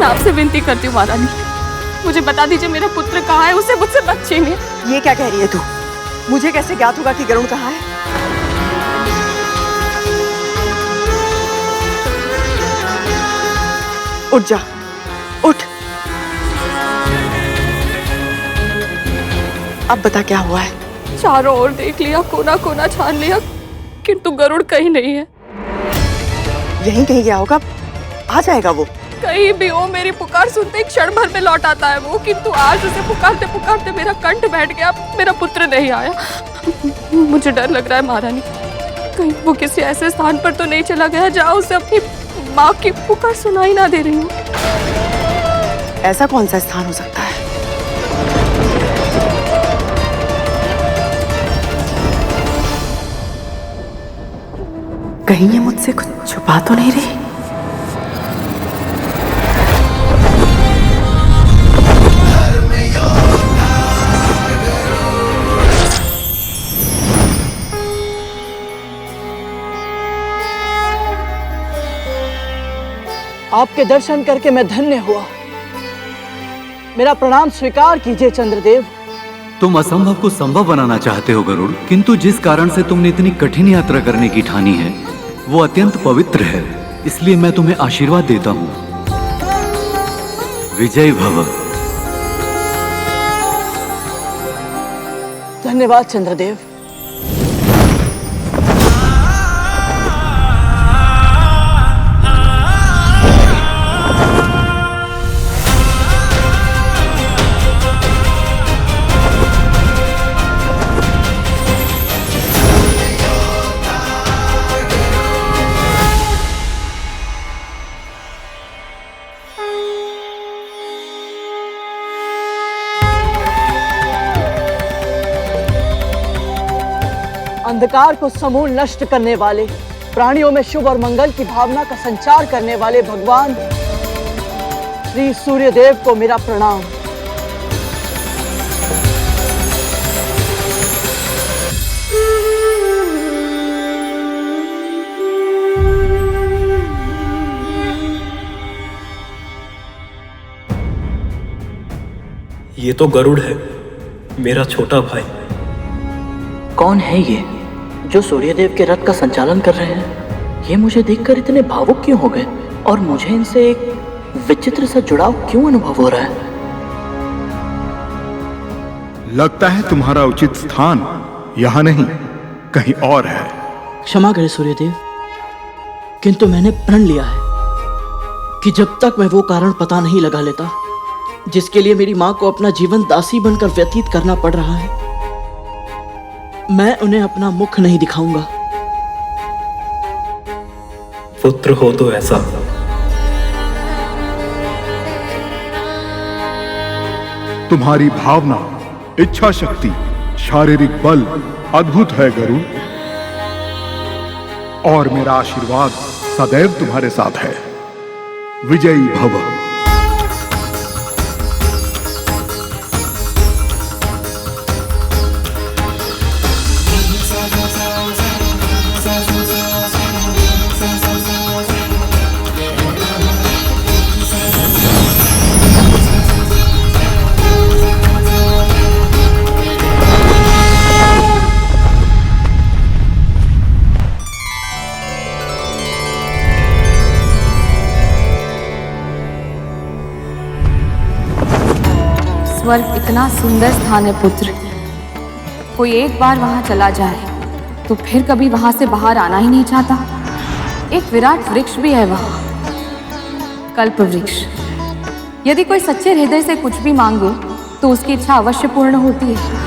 मैं आपसे विनती करती हूँ महारानी, मुझे बता दीजिए मेरा पुत्र कहाँ है, उसे मुझसे मत छीनिए। ये क्या कह रही है तू? मुझे कैसे ज्ञात होगा कि गरुड़ कहाँ है? उठ जा, उठ। अब बता क्या हुआ है? चारों ओर देख लिया, कोना कोना छान लिया, किंतु गरुड़ कहीं नहीं है। यहीं कहीं गया होगा, आ जाएगा वो। कहीं भी हो, मेरी पुकार सुनते ही क्षण भर में लौट आता है वो, किंतु आज उसे पुकारते पुकारते मेरा कंठ बैठ गया, मेरा पुत्र नहीं आया। मुझे डर लग रहा है महारानी, कहीं वो किसी ऐसे स्थान पर तो नहीं चला गया जहाँ उसे अपनी माँ की पुकार सुनाई ना दे रही हो। ऐसा कौन सा स्थान हो सकता है? कहीं ये मुझसे कुछ छुपा तो नहीं रही? आपके दर्शन करके मैं धन्य हुआ। मेरा प्रणाम स्वीकार कीजिए चंद्रदेव। तुम असंभव को संभव बनाना चाहते हो गरुड़, किंतु जिस कारण से तुमने इतनी कठिन यात्रा करने की ठानी है वो अत्यंत पवित्र है, इसलिए मैं तुम्हें आशीर्वाद देता हूँ। विजय भव। धन्यवाद चंद्रदेव। अंधकार को समूल नष्ट करने वाले, प्राणियों में शुभ और मंगल की भावना का संचार करने वाले भगवान श्री सूर्यदेव को मेरा प्रणाम। ये तो गरुड़ है, मेरा छोटा भाई। कौन है ये जो सूर्यदेव के रथ का संचालन कर रहे हैं? ये मुझे देखकर इतने भावुक क्यों हो गए और मुझे इनसे एक विचित्र सा जुड़ाव क्यों अनुभव हो रहा है? लगता है तुम्हारा उचित स्थान यहाँ नहीं कहीं और है। क्षमा करें सूर्यदेव, किंतु मैंने प्रण लिया है कि जब तक मैं वो कारण पता नहीं लगा लेता जिसके लिए मेरी माँ को अपना जीवन दासी बनकर व्यतीत करना पड़ रहा है, मैं उन्हें अपना मुख नहीं दिखाऊंगा। पुत्र हो तो ऐसा। तुम्हारी भावना, इच्छा शक्ति, शारीरिक बल अद्भुत है गरुड़, और मेरा आशीर्वाद सदैव तुम्हारे साथ है। विजयी भव। स्वर्ग इतना सुंदर स्थान है पुत्र, कोई एक बार वहां चला जाए तो फिर कभी वहां से बाहर आना ही नहीं चाहता। एक विराट वृक्ष भी है वहां, कल्प वृक्ष। यदि कोई सच्चे हृदय से कुछ भी मांगे तो उसकी इच्छा अवश्य पूर्ण होती है।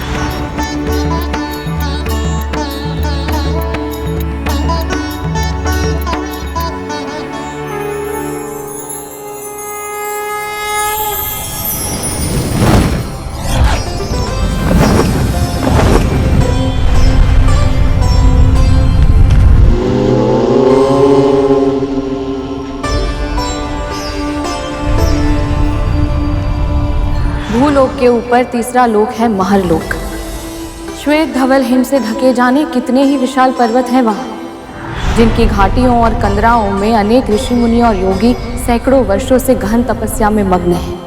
भूलोक के ऊपर तीसरा लोक है महरलोक। श्वेत धवल हिम से ढके जाने कितने ही विशाल पर्वत हैं वहां। जिनकी घाटियों और कंदराओं में अनेक ऋषि मुनि और योगी सैकड़ों वर्षों से गहन तपस्या में मग्न हैं।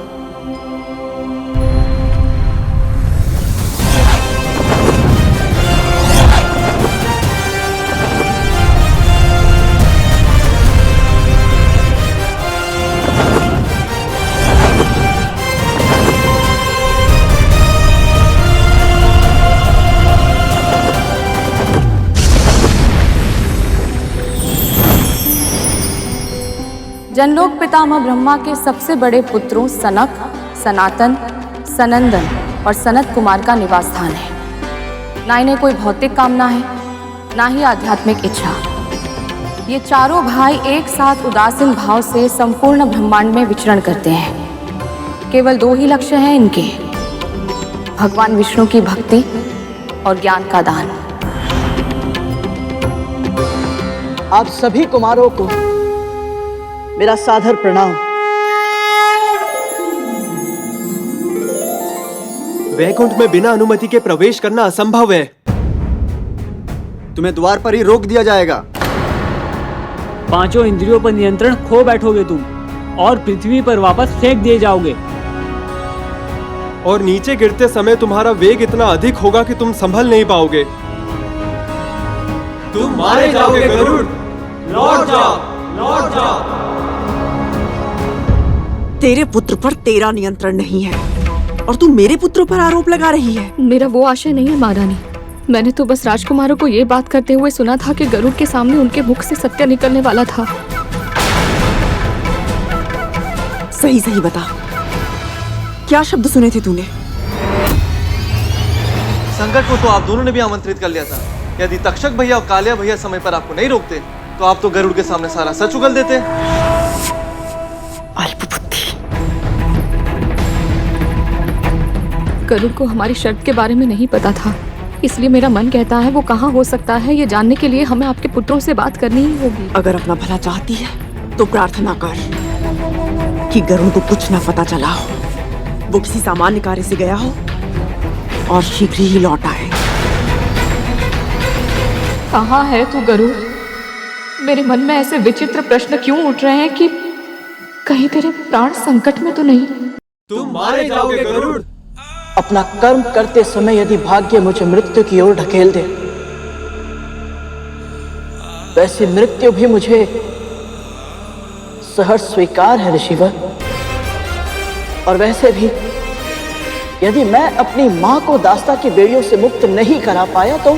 जनलोक पितामह ब्रह्मा के सबसे बड़े पुत्रों सनक, सनातन, सनंदन और सनत कुमार का निवास स्थान है। ना इन्हें कोई भौतिक कामना है, ना ही आध्यात्मिक इच्छा। ये चारों भाई एक साथ उदासीन भाव से संपूर्ण ब्रह्मांड में विचरण करते हैं। केवल दो ही लक्ष्य हैं इनके, भगवान विष्णु की भक्ति और ज्ञान का दान। आप सभी कुमारों को मेरा सादर प्रणाम। वैकुंठ में बिना अनुमति के प्रवेश करना असंभव है। तुम्हें द्वार पर ही रोक दिया जाएगा। पांचों इंद्रियों पर नियंत्रण खो बैठोगे तुम और पृथ्वी पर वापस फेंक दिए जाओगे। और नीचे गिरते समय तुम्हारा वेग इतना अधिक होगा कि तुम संभल नहीं पाओगे। तुम मारे जाओगे गरुड़। लौट जाओ, लौट जाओ। तेरे पुत्र पर तेरा नियंत्रण नहीं है और तू मेरे पुत्रों पर आरोप लगा रही है। मेरा वो आशय नहीं है महारानी। मैंने तो बस राजकुमारों को ये बात करते हुए सुना था कि गरुड़ के सामने उनके मुख से सत्य निकलने वाला था। सही सही बता, क्या शब्द सुने थे तूने? संकट को तो आप दोनों ने भी आमंत्रित कर लिया था। यदि तक्षक भैया और कालिया भैया समय पर आपको नहीं रोकते तो आप तो गरुड़ के सामने सारा सच उगल देते। गरुड़ को हमारी शर्त के बारे में नहीं पता था, इसलिए मेरा मन कहता है वो कहाँ हो सकता है ये जानने के लिए हमें आपके पुत्रों से बात करनी ही होगी। अगर अपना भला चाहती है तो प्रार्थना कर कि गरुड़ को कुछ न पता चला हो, वो किसी सामान्य कार्य से गया हो और शीघ्र ही लौट आए। कहाँ है तू गरुड़? मेरे मन में ऐसे विचित्र प्रश्न क्यों उठ रहे हैं कि कहीं तेरे प्राण संकट में तो नहीं? तुम मारे जाओगे गरुड़। अपना कर्म करते समय यदि भाग्य मुझे मृत्यु की ओर ढकेल दे, वैसे मृत्यु भी मुझे सहर्ष स्वीकार है ऋषिवर। और वैसे भी यदि मैं अपनी मां को दास्ता की बेड़ियों से मुक्त नहीं करा पाया तो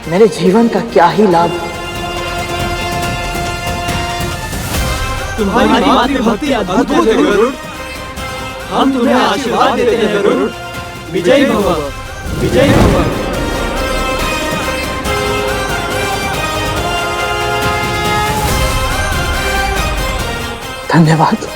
मेरे जीवन का क्या ही लाभ। तुम्हारी मातृभक्ति अद्भुत है गरुड़। हम तुम्हें आशीर्वाद देते हैं गरुड़। विजयी भव, विजयी भव। धन्यवाद।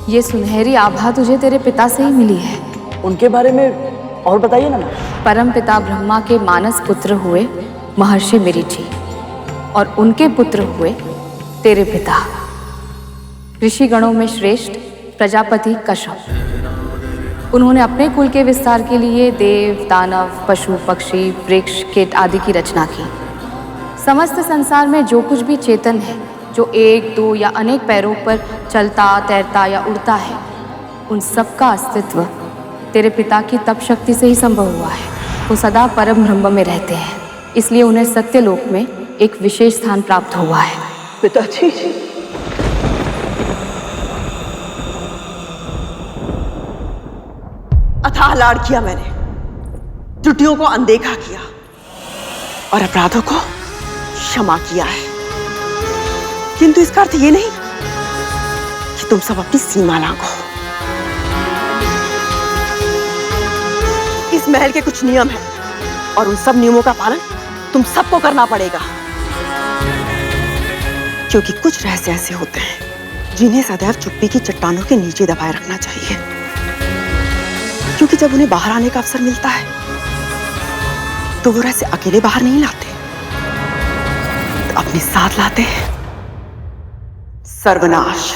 ये सुनहरी आभा तुझे तेरे पिता से ही मिली है। उनके बारे में और बताइए ना। परम पिता ब्रह्मा के मानस पुत्र हुए महर्षि मरीचि और उनके पुत्र हुए तेरे पिता ऋषि गणों में श्रेष्ठ प्रजापति कश्यप। उन्होंने अपने कुल के विस्तार के लिए देव, दानव, पशु, पक्षी, वृक्ष, कीट आदि की रचना की। समस्त संसार में जो कुछ भी चेतन है, जो एक, दो या अनेक पैरों पर चलता, तैरता या उड़ता है, उन सब का अस्तित्व तेरे पिता की तप शक्ति से ही संभव हुआ है। वो सदा परम ब्रह्म में रहते हैं। इसलिए उन्हें सत्यलोक में एक विशेष स्थान प्राप्त हुआ है। पिताजी, अथाह लाड़ किया मैंने, त्रुटियों को अनदेखा किया और अपराधों को क्षमा किया है, किंतु इसका अर्थ ये नहीं कि तुम सब अपनी सीमा लांघो। इस महल के कुछ नियम हैं और उन सब नियमों का पालन तुम सबको करना पड़ेगा, क्योंकि कुछ रहस्य ऐसे होते हैं जिन्हें सदैव चुप्पी की चट्टानों के नीचे दबाए रखना चाहिए, क्योंकि जब उन्हें बाहर आने का अवसर मिलता है तो वो रहस्य अकेले बाहर नहीं लाते, तो अपने साथ लाते हैं सर्वनाश।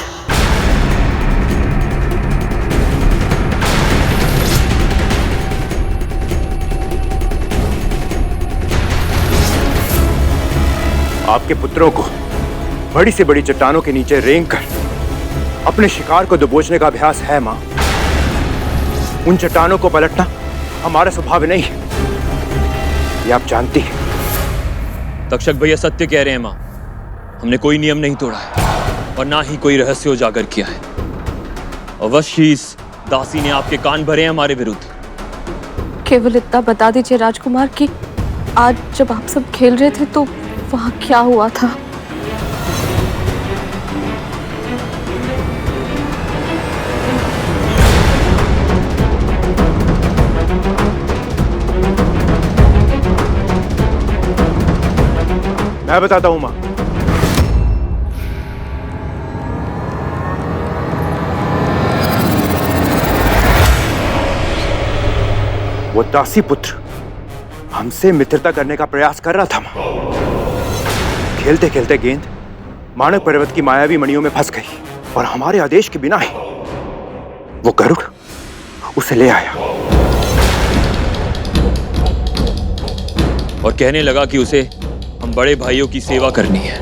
आपके पुत्रों को बड़ी से बड़ी चट्टानों के नीचे रेंग कर अपने शिकार को दबोचने का अभ्यास है मां। उन चट्टानों को पलटना हमारा स्वभाव नहीं है, ये आप जानती हैं। तक्षक भैया सत्य कह रहे हैं मां, हमने कोई नियम नहीं तोड़ा है और ना ही कोई रहस्य उजागर किया है। अवश्य इस दासी ने आपके कान भरे हैं हमारे विरुद्ध। केवल इतना बता दीजिए राजकुमार कि आज जब आप सब खेल रहे थे तो वहां क्या हुआ था? मैं बताता हूं मां। वो दासी पुत्र हमसे मित्रता करने का प्रयास कर रहा था मां। खेलते खेलते गेंद मानक पर्वत की मायावी मणियों में फंस गई और हमारे आदेश के बिना ही वो गरुड़ उसे ले आया और कहने लगा कि उसे हम बड़े भाइयों की सेवा करनी है,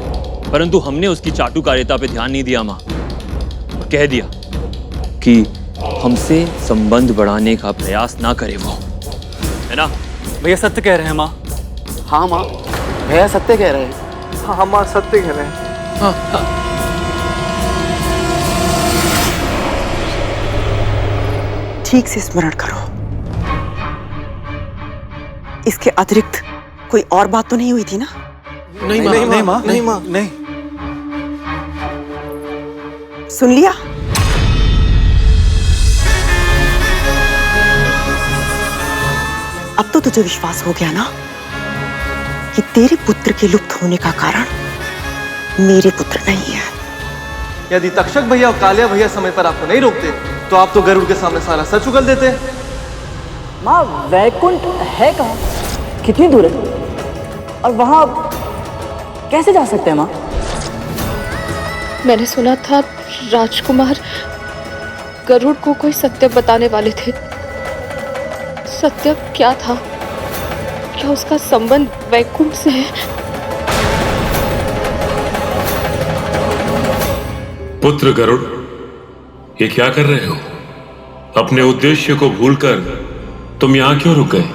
परंतु हमने उसकी चाटुकारिता पे ध्यान नहीं दिया मां और कह दिया कि हमसे संबंध बढ़ाने का प्रयास ना करे वो, है ना? भैया सत्य कह रहे हैं माँ। हाँ माँ, भैया सत्य कह रहे हैं। हाँ माँ, सत्य कह रहे हैं। ठीक से स्मरण करो, इसके अतिरिक्त कोई और बात तो नहीं हुई थी ना? नहीं माँ, नहीं माँ, नहीं माँ, नहीं। सुन लिया? अब तो तुझे विश्वास हो गया ना कि तेरे पुत्र के लुप्त होने का कारण मेरे पुत्र नहीं है। यदि तक्षक भैया और कालिया भैया समय पर आपको नहीं रोकते तो आप तो गरुड़ के सामने सारा सच उगल देते। माँ, वैकुंठ है कहाँ? कितनी दूर है? और वहां कैसे जा सकते हैं माँ? मैंने सुना था राजकुमार गरुड़ को कोई सत्य बताने वाले थे। सत्य क्या था? क्या उसका संबंध वैकुंठ से है? पुत्र गरुड़, ये क्या कर रहे हो? अपने उद्देश्य को भूलकर तुम यहां क्यों रुक गए?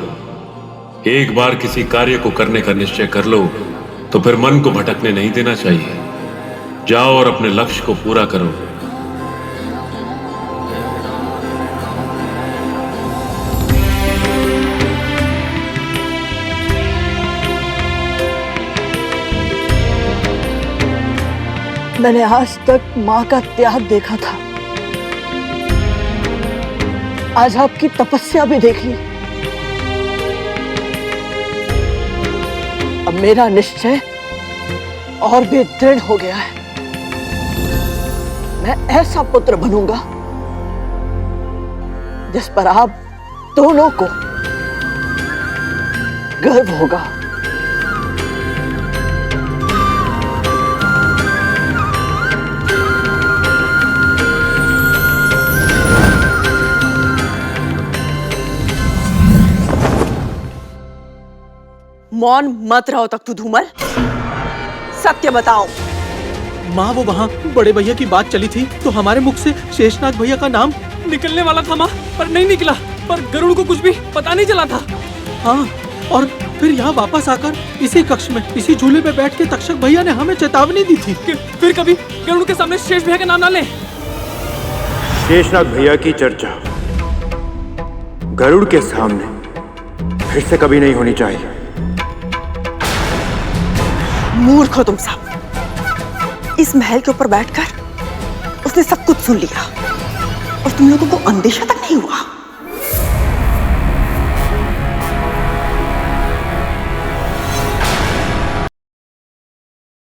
एक बार किसी कार्य को करने का निश्चय कर लो तो फिर मन को भटकने नहीं देना चाहिए। जाओ और अपने लक्ष्य को पूरा करो। मैंने आज तक माँ का त्याग देखा था, आज आपकी तपस्या भी देख ली। अब मेरा निश्चय और भी दृढ़ हो गया है। मैं ऐसा पुत्र बनूंगा जिस पर आप दोनों को गर्व होगा। मौन मत रहो तक तू धूमल, सत्य बताओ। माँ, वो वहाँ बड़े भैया की बात चली थी तो हमारे मुख से शेषनाग भैया का नाम निकलने वाला था माँ, पर नहीं निकला। पर गरुड़ को कुछ भी पता नहीं चला था। हाँ, और फिर यहाँ वापस आकर इसी कक्ष में इसी झूले पे बैठ के तक्षक भैया ने हमें चेतावनी दी थी कि फिर कभी गरुड़ के सामने शेष भैया का नाम ना ले। शेषनाग भैया की चर्चा गरुड़ के सामने फिर से कभी नहीं होनी चाहिए। मूर्ख हो तुम सब। इस महल के ऊपर बैठकर उसने सब कुछ सुन लिया और तुम लोगों को अंदेशा तक नहीं हुआ।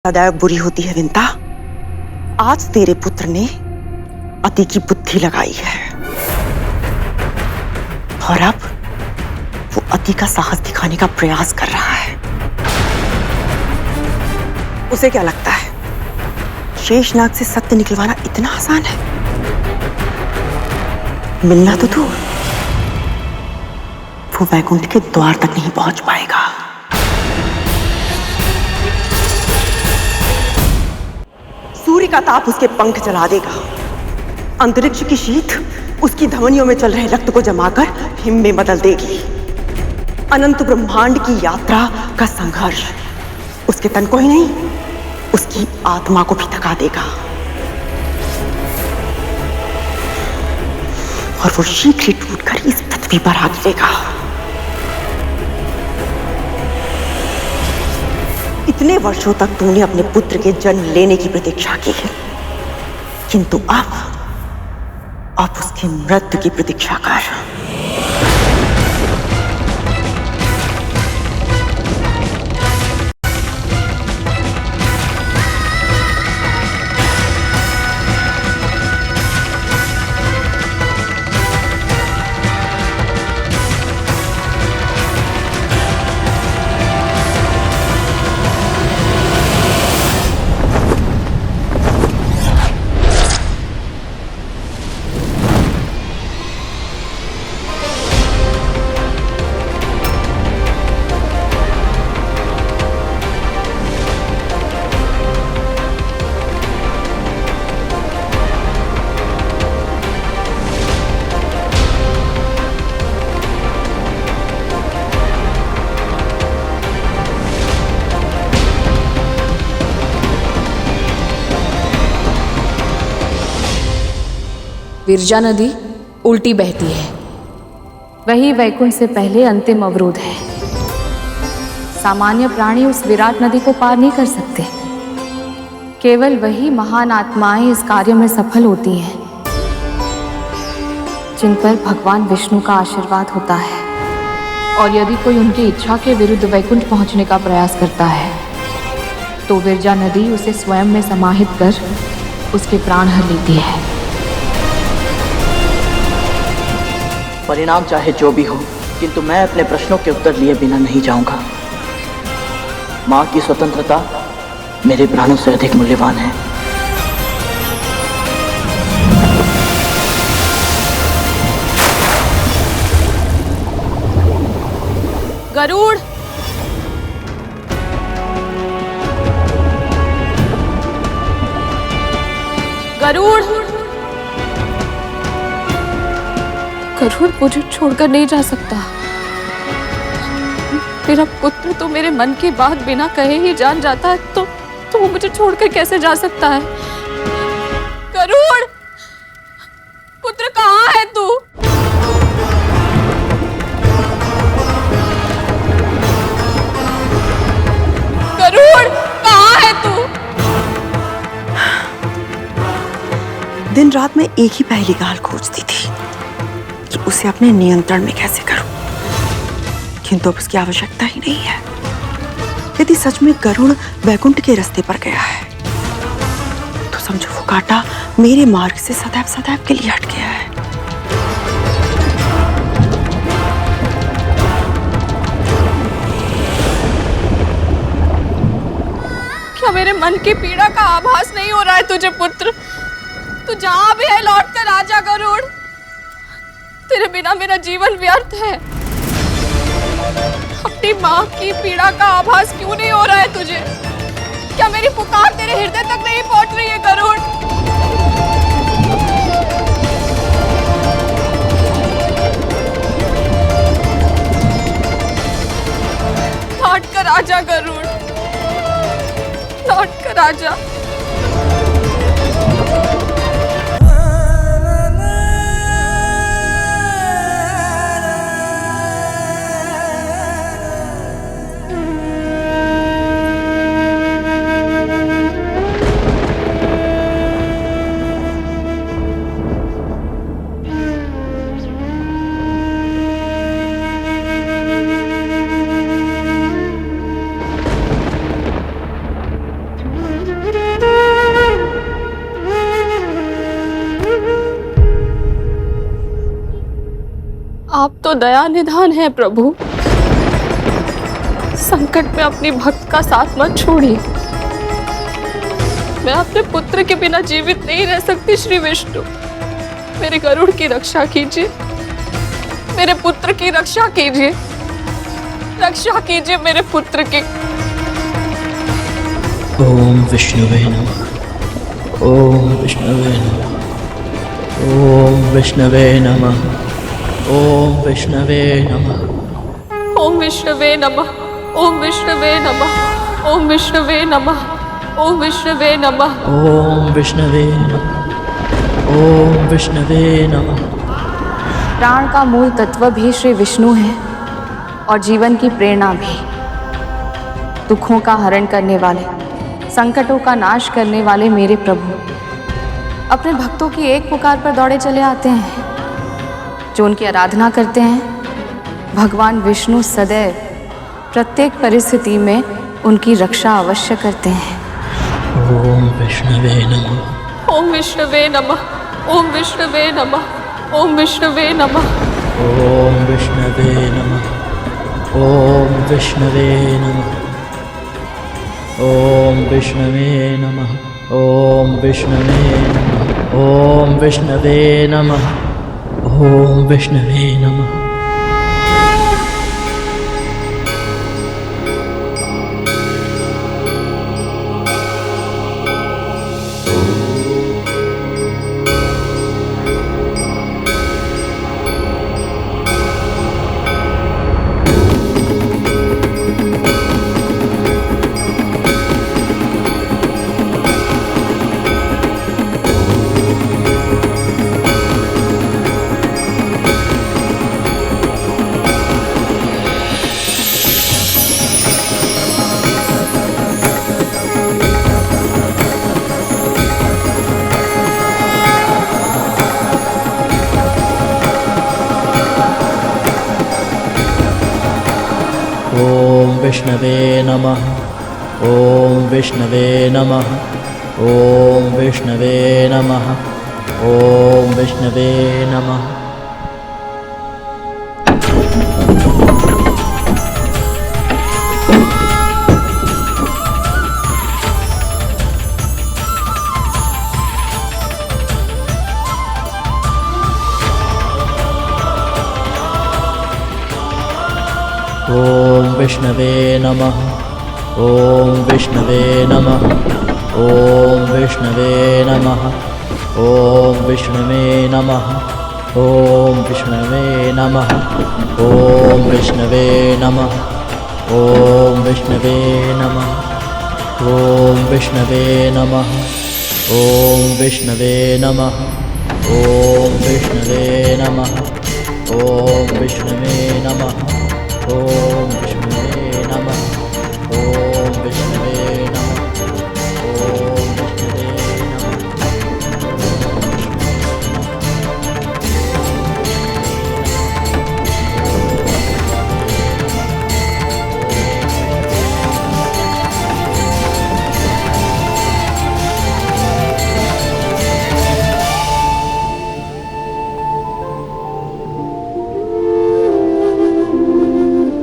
सदैव बुरी होती है विंता। आज तेरे पुत्र ने अति की बुद्धि लगाई है और अब वो अति का साहस दिखाने का प्रयास कर रहा है। उसे क्या लगता है शेषनाग से सत्य निकलवाना इतना आसान है? मिलना तो दूर, वो वैकुंठ के द्वार तक नहीं पहुंच पाएगा। सूर्य का ताप उसके पंख जला देगा। अंतरिक्ष की शीत उसकी धमनियों में चल रहे रक्त को जमाकर हिम में बदल देगी। अनंत ब्रह्मांड की यात्रा का संघर्ष उसके तन को ही नहीं, उसकी आत्मा को भी थका देगा और वो शीघ्र ही टूटकर इस पृथ्वी पर आ गिरेगा। इतने वर्षों तक तूने अपने पुत्र के जन्म लेने की प्रतीक्षा की है, किंतु अब उसकी मृत्यु की प्रतीक्षा कर। विरजा नदी उल्टी बहती है, वही वैकुंठ से पहले अंतिम अवरोध है। सामान्य प्राणी उस विराट नदी को पार नहीं कर सकते। केवल वही महान आत्माएं इस कार्य में सफल होती हैं जिन पर भगवान विष्णु का आशीर्वाद होता है। और यदि कोई उनकी इच्छा के विरुद्ध वैकुंठ पहुंचने का प्रयास करता है तो विरजा नदी उसे स्वयं में समाहित कर उसके प्राण हर लेती है। परिणाम चाहे जो भी हो, किंतु मैं अपने प्रश्नों के उत्तर लिए बिना नहीं जाऊंगा। मां की स्वतंत्रता मेरे प्राणों से अधिक मूल्यवान है। गरुड़, गरुड़, गरुड़ मुझे छोड़कर नहीं जा सकता। मेरा पुत्र तो मेरे मन की बात बिना कहे ही जान जाता है, तो वो मुझे छोड़कर कैसे जा सकता है? गरुड़, पुत्र कहाँ है तू? गरुड़, कहाँ है तू? दिन रात में एक ही पहली गाल खोजती थी कि उसे अपने नियंत्रण में कैसे करूं, किंतु अब उसकी आवश्यकता ही नहीं है। यदि सच में गरुड़ वैकुंठ के रास्ते पर गया है तो समझो वो कांटा मेरे मार्ग से सदैव सदैव के लिए हट गया है। क्या मेरे मन की पीड़ा का आभास नहीं हो रहा है तुझे पुत्र? तू जहां भी है लौट कर आजा गरुड़। तेरे बिना मेरा जीवन व्यर्थ है। अपनी माँ की पीड़ा का आभास क्यों नहीं हो रहा है तुझे? क्या मेरी पुकार तेरे हृदय तक नहीं पहुंच रही है गरुड़? आजा गरुड़, लौट कर आजा। आप तो दया निधान है प्रभु, संकट में अपनी भक्त का साथ मत छोड़िए। मैं अपने पुत्र के बिना जीवित नहीं रह सकती श्री विष्णु। मेरे गरुड़ की रक्षा कीजिए, मेरे पुत्र की रक्षा कीजिए, रक्षा कीजिए मेरे पुत्र की। ओम विष्णुवे नमः, ओम विष्णुवे नमः, ओम विष्णुवे नमः, ओम विष्णुवे नमः, ओम विष्णुवे नमः, ओम विष्णुवे नमः, ओम विष्णुवे नमः, ओम विष्णुवे नमः, ओम विष्णुवे नमः, ओम विष्णुवे नमः। प्राण का मूल तत्व भी श्री विष्णु है और जीवन की प्रेरणा भी। दुखों का हरण करने वाले, संकटों का नाश करने वाले मेरे प्रभु अपने भक्तों की एक पुकार पर दौड़े चले आते हैं। जो उनकी आराधना करते हैं, भगवान विष्णु सदैव प्रत्येक परिस्थिति में उनकी रक्षा अवश्य करते हैं। ओम विष्णुवे नमः, ओम विष्णुवे नमः, ओम विष्णुवे नमः, ओम विष्णुवे नमः, ओम विष्णुवे नमः, ओम विष्णुवे नमः, ओम विष्णुवे नमः, ओम विष्णुवे नमः, ओम विष्णुवे नमः, ओम विष्णुवे नमः। विष्णवे नमः, ओम विष्णवे नमः, ओम विष्णवे नमः, ओम विष्णवे नमः। ओम विष्णवे नमः, ओम विष्णवे नमः, ओम विष्णवे नमः, ओम विष्णवे नमः, ओम विष्णवे नमः, ओम विष्णवे नमः, ओम विष्णवे नमः, ओम विष्णवे नमः, ओम विष्णवे नमः, ओम विष्णवे नमः, ओम विष्णवे नमः, ओम विष्णुवे नमः, ओम विष्णुवे नमः, ओम विष्णुवे नमः।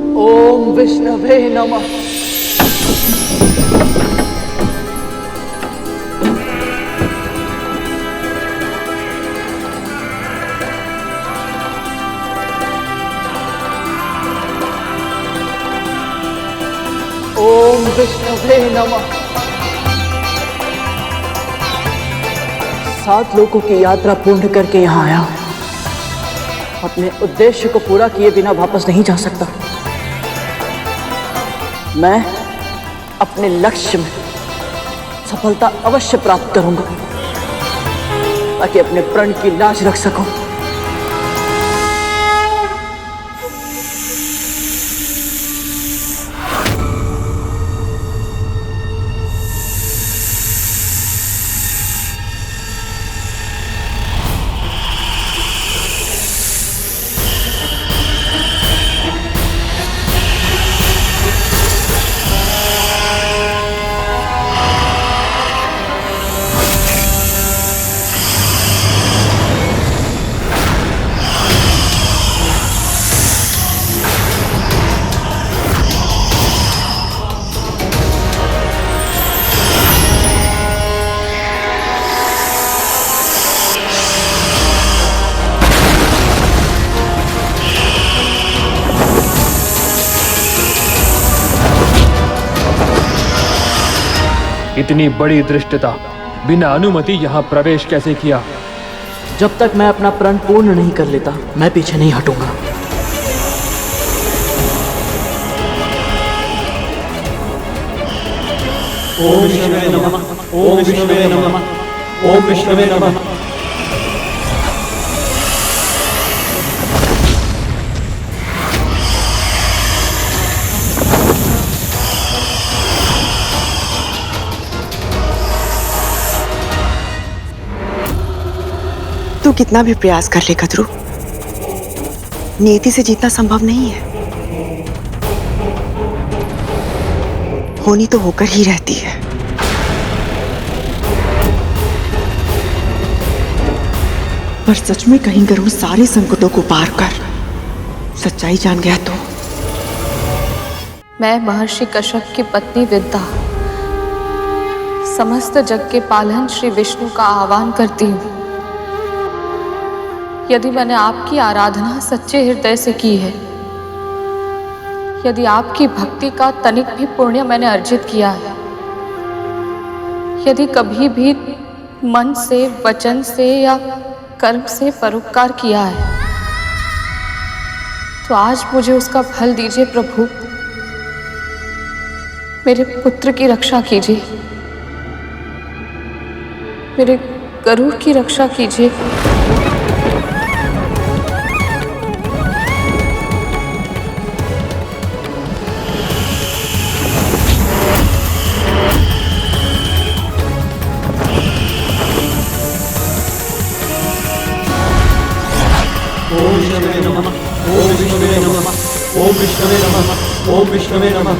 ओम विष्णुवे नमः। ओम विष्णुवे नमः। 7 लोगों की यात्रा पूर्ण करके यहाँ आया, अपने उद्देश्य को पूरा किए बिना वापस नहीं जा सकता। मैं अपने लक्ष्य में सफलता अवश्य प्राप्त करूंगा ताकि अपने प्रण की लाज रख सकूं। इतनी बड़ी दृष्टता बिना अनुमति यहाँ प्रवेश कैसे किया? जब तक मैं अपना प्रण पूर्ण नहीं कर लेता मैं पीछे नहीं हटूंगा। ओम विष्णवे नमः, ओम विष्णवे नमः, ओम विष्णवे नमः। तू कितना भी प्रयास कर ले कद्रू, नियति से जीतना संभव नहीं है। होनी तो होकर ही रहती है। पर सच में कहीं गरुड़ सारे संकटों को पार कर सच्चाई जान गया तो? मैं महर्षि कश्यप की पत्नी विद्या समस्त जग के पालन श्री विष्णु का आह्वान करती हूँ। यदि मैंने आपकी आराधना सच्चे हृदय से की है, यदि आपकी भक्ति का तनिक भी पुण्य मैंने अर्जित किया है, यदि कभी भी मन से, वचन से या कर्म से परोपकार किया है, तो आज मुझे उसका फल दीजिए प्रभु। मेरे पुत्र की रक्षा कीजिए, मेरे गरुड़ की रक्षा कीजिए। ओम विष्णवे नमः, ओम विष्णवे नमः, ओम विष्णवे नमः, ओम विष्णवे नमः।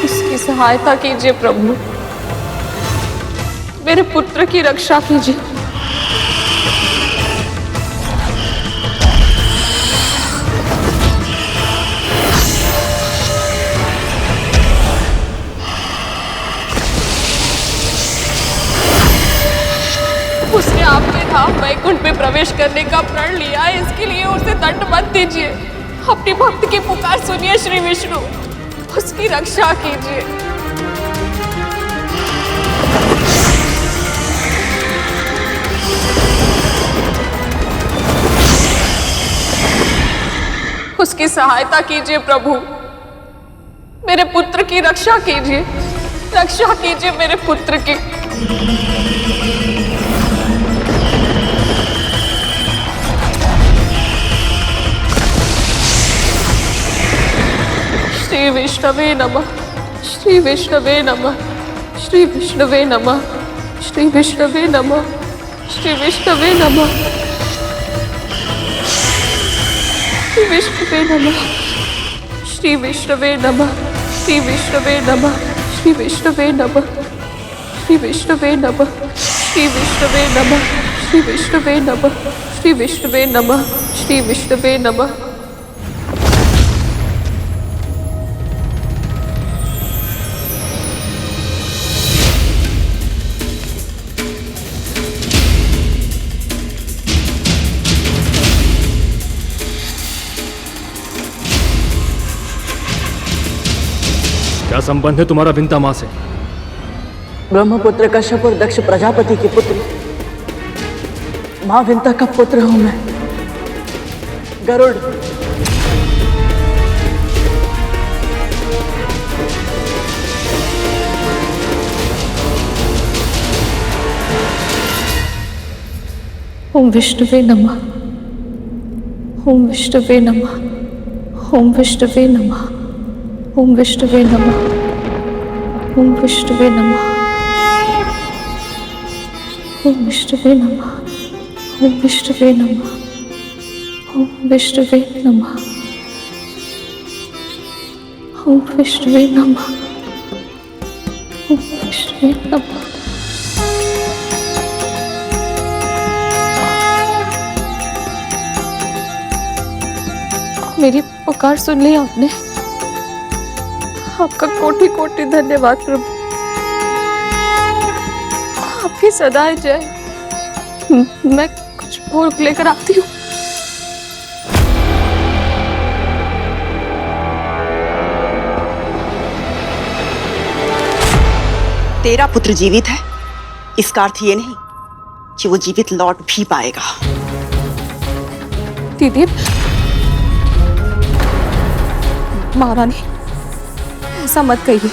उसकी सहायता कीजिए प्रभु, मेरे पुत्र की रक्षा कीजिए। उसने आपके धाम वैकुंठ में प्रवेश करने का प्रण लिया है, इसके लिए उसे दंड मत दीजिए। अपनी भक्त की पुकार सुनिए श्री विष्णु, उसकी रक्षा कीजिए। उसकी सहायता कीजिए प्रभु, मेरे पुत्र की रक्षा कीजिए, रक्षा कीजिए मेरे पुत्र की। श्री विष्णवे नमः, श्री विष्णवे नमः, श्री विष्णवे नमः, श्री विष्णवे नमः, श्री विष्णवे नमः, श्री विष्णवे नमः, श्री विष्णवे नमः, श्री विष्णवे नमः, श्री विष्णवे नमः, श्री विष्णवे नमः, श्री विष्णवे नमः, श्री विष्णवे नमः, श्री विष्णवे नमः, श्री विष्णवे नमः। क्या संबंध है तुम्हारा विंता माँ से? ब्रह्मपुत्र कश्यप और दक्ष प्रजापति की पुत्री मां विंता का पुत्र हूं मैं, गरुड़। ओम विष्णुवे नमः। ओम विष्णुवे नमः। ओम विष्णुवे नमः। ओम विष्णुवे नमः। ओम विष्णुवे नमः। ओम विष्णुवे नमः। ओम विष्णुवे नमः। ओम विष्णुवे नमः। ओम विष्णुवे नमः। ओम विष्णुवे नमः। मेरी पुकार सुन ली आपने। आपका कोटि कोटि धन्यवाद प्रभु। आपकी सदाएं जय। मैं कुछ भोग लेकर आती हूँ। तेरा पुत्र जीवित है, इसका अर्थ ये नहीं कि वो जीवित लौट भी पाएगा। दीदी, महारानी, ऐसा मत कहिए।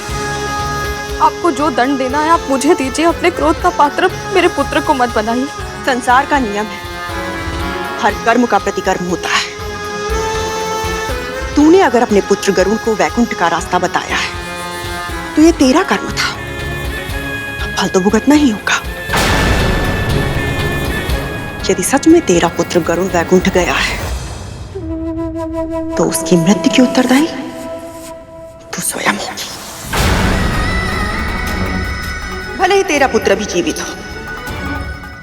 आपको जो दंड देना है आप मुझे दीजिए। अपने क्रोध का पात्र मेरे पुत्र को मत बनाइए। संसार का नियम है, हर कर्म का प्रतिकर्म होता है। तूने अगर अपने पुत्र गरुड़ को वैकुंठ का रास्ता बताया है तो ये तेरा कर्म था, फल तो भुगतना ही होगा। यदि सच में तेरा पुत्र गरुड़ वैकुंठ गया है तो उसकी मृत्यु की उत्तरदायी तू स्वयं होगी। भले ही तेरा पुत्र भी जीवित हो,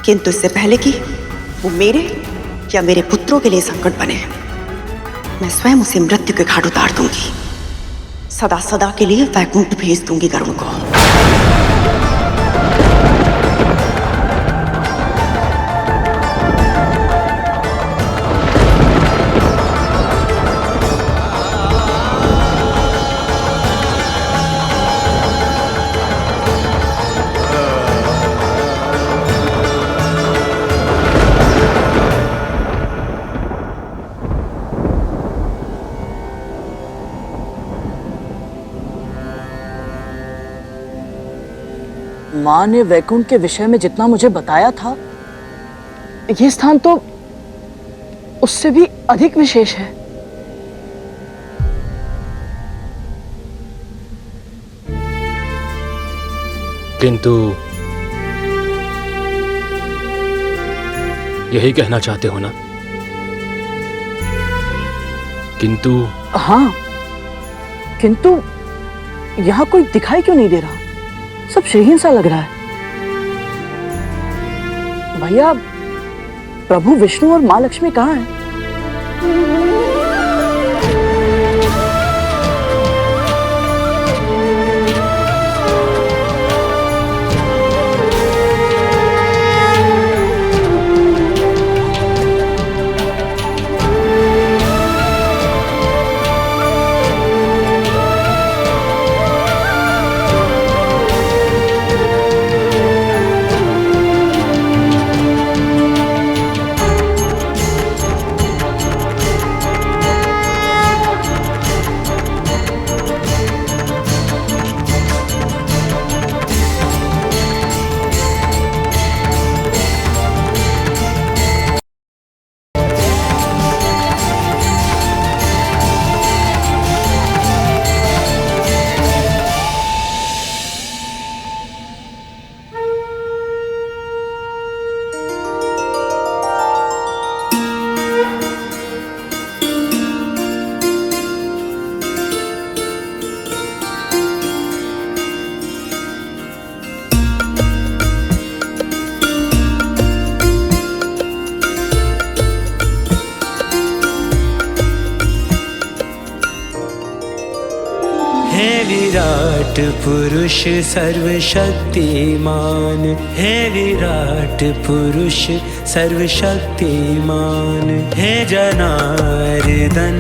किंतु इससे पहले कि वो मेरे या मेरे पुत्रों के लिए संकट बने, मैं स्वयं उसे मृत्यु के घाट उतार दूंगी। सदा सदा के लिए वैकुंठ भेज दूंगी गरुड़ को। मां ने वैकुंठ के विषय में जितना मुझे बताया था, ये स्थान तो उससे भी अधिक विशेष है। किंतु यही कहना चाहते हो ना? किंतु? हाँ, किंतु यहां कोई दिखाई क्यों नहीं दे रहा? सब श्रीहीन सा लग रहा है। भैया, प्रभु विष्णु और मां लक्ष्मी कहाँ हैं? विराट पुरुष सर्वशक्तिमान है, विराट पुरुष सर्वशक्तिमान है। जनार्दन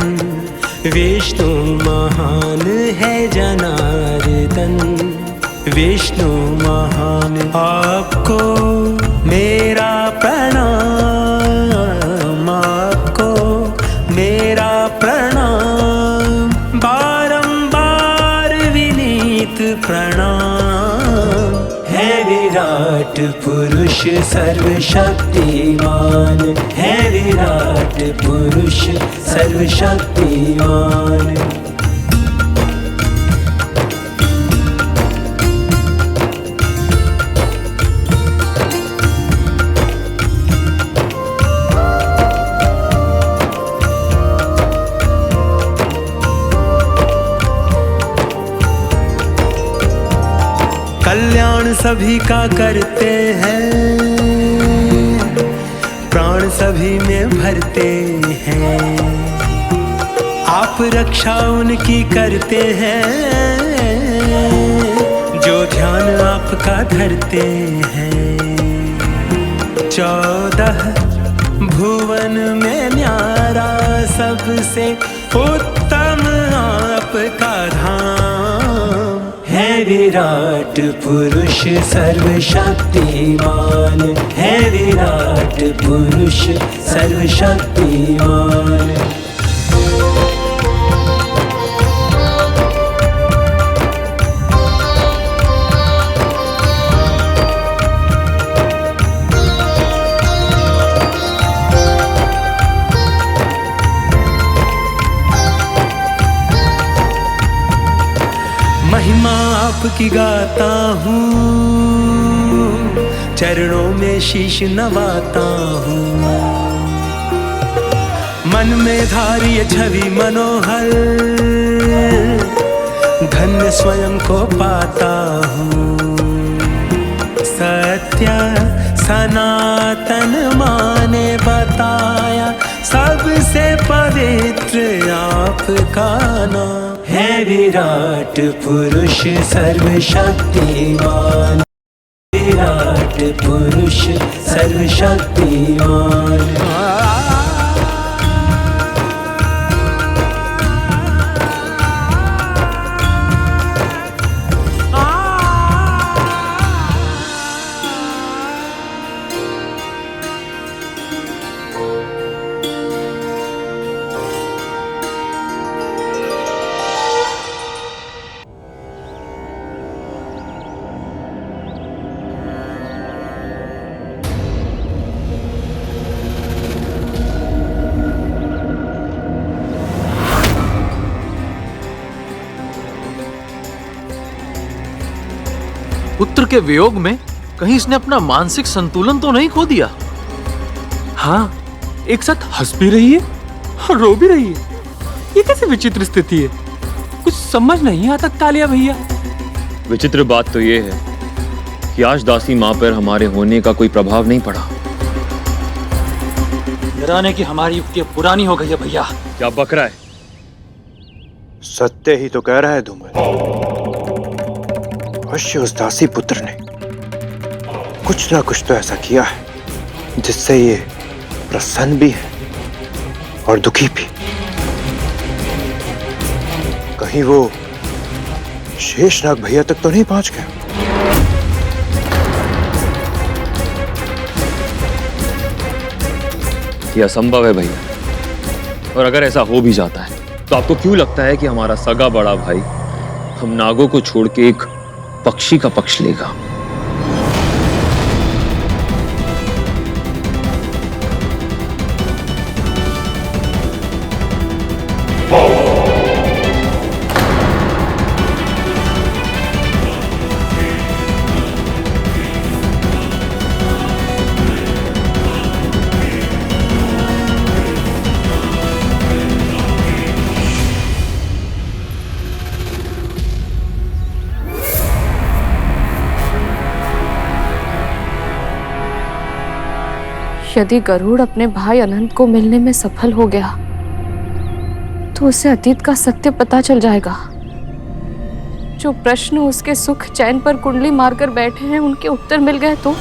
विष्णु महान है, जनार्दन विष्णु महान आपको मेरा प्रणाम, आपको मेरा प्रणाम, बारंबार विनीत प्रणाम। है विराट पुरुष सर्वशक्तिमान, है विराट पुरुष सर्वशक्तिमान। कल्याण सभी का करते हैं, प्राण सभी में भरते हैं, आप रक्षा उनकी करते हैं जो ध्यान आपका धरते हैं। 14 भुवन में न्यारा सबसे उत्तम आपका धाम। है विराट पुरुष सर्वशक्तिमान, है विराट पुरुष सर्वशक्तिमान। महिमा आपकी गाता हूँ, चरणों में शीश नवाता हूँ, मन में धारिय छवि मनोहर, धन्य स्वयं को पाता हूँ। सत्य सनातन माने बताया, सबसे पवित्र आपका नाम। है विराट पुरुष सर्वशक्तिमान, विराट पुरुष सर्वशक्तिमान। पुत्र के वियोग में कहीं इसने अपना मानसिक संतुलन तो नहीं खो दिया? हाँ, एक साथ हंस भी रही है और रो भी रही है। ये कैसे विचित्र स्थिति है, कुछ समझ नहीं आता कालिया भैया। विचित्र बात तो ये है कि आज दासी माँ पर हमारे होने का कोई प्रभाव नहीं पड़ा। डराने की हमारी युक्ति पुरानी हो गई है भैया। क्या बक रहा है? सत्य ही तो कह रहा है धूमल। अवश्य उस दासी पुत्र ने कुछ ना कुछ तो ऐसा किया है जिससे ये प्रसन्न भी है और दुखी भी। कहीं वो शेषनाग भैया तक तो नहीं पहुंच गया? यह असंभव है भैया, और अगर ऐसा हो भी जाता है तो आपको क्यों लगता है कि हमारा सगा बड़ा भाई हम नागों को छोड़ के एक पक्षी का पक्ष लेगा? यदि गरुड़ अपने भाई अनंत को मिलने में सफल हो गया तो उसे अतीत का सत्य पता चल जाएगा। जो प्रश्न उसके सुख चैन पर कुंडली मारकर बैठे हैं उनके उत्तर मिल गए तो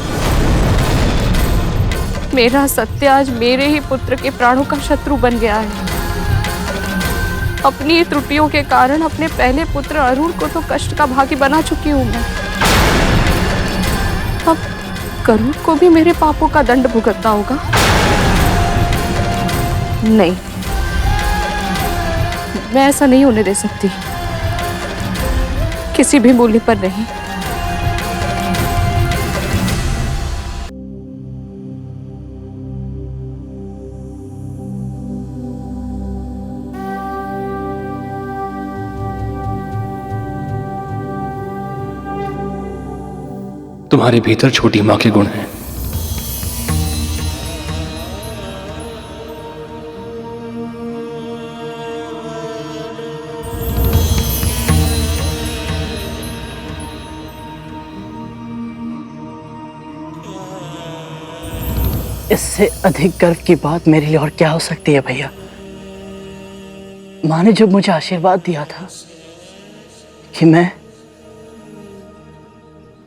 मेरा सत्य आज मेरे ही पुत्र के प्राणों का शत्रु बन गया है। अपनी त्रुटियों के कारण अपने पहले पुत्र अरुण को तो कष्ट का भागी बना चुकी हूं मैं। अब गरुड़ को भी मेरे पापों का दंड भुगतना होगा। नहीं, मैं ऐसा नहीं होने दे सकती, किसी भी मूल्य पर नहीं। तुम्हारे भीतर छोटी माँ के गुण हैं। इससे अधिक गर्व की बात मेरे लिए और क्या हो सकती है भैया। माँ ने जब मुझे आशीर्वाद दिया था कि मैं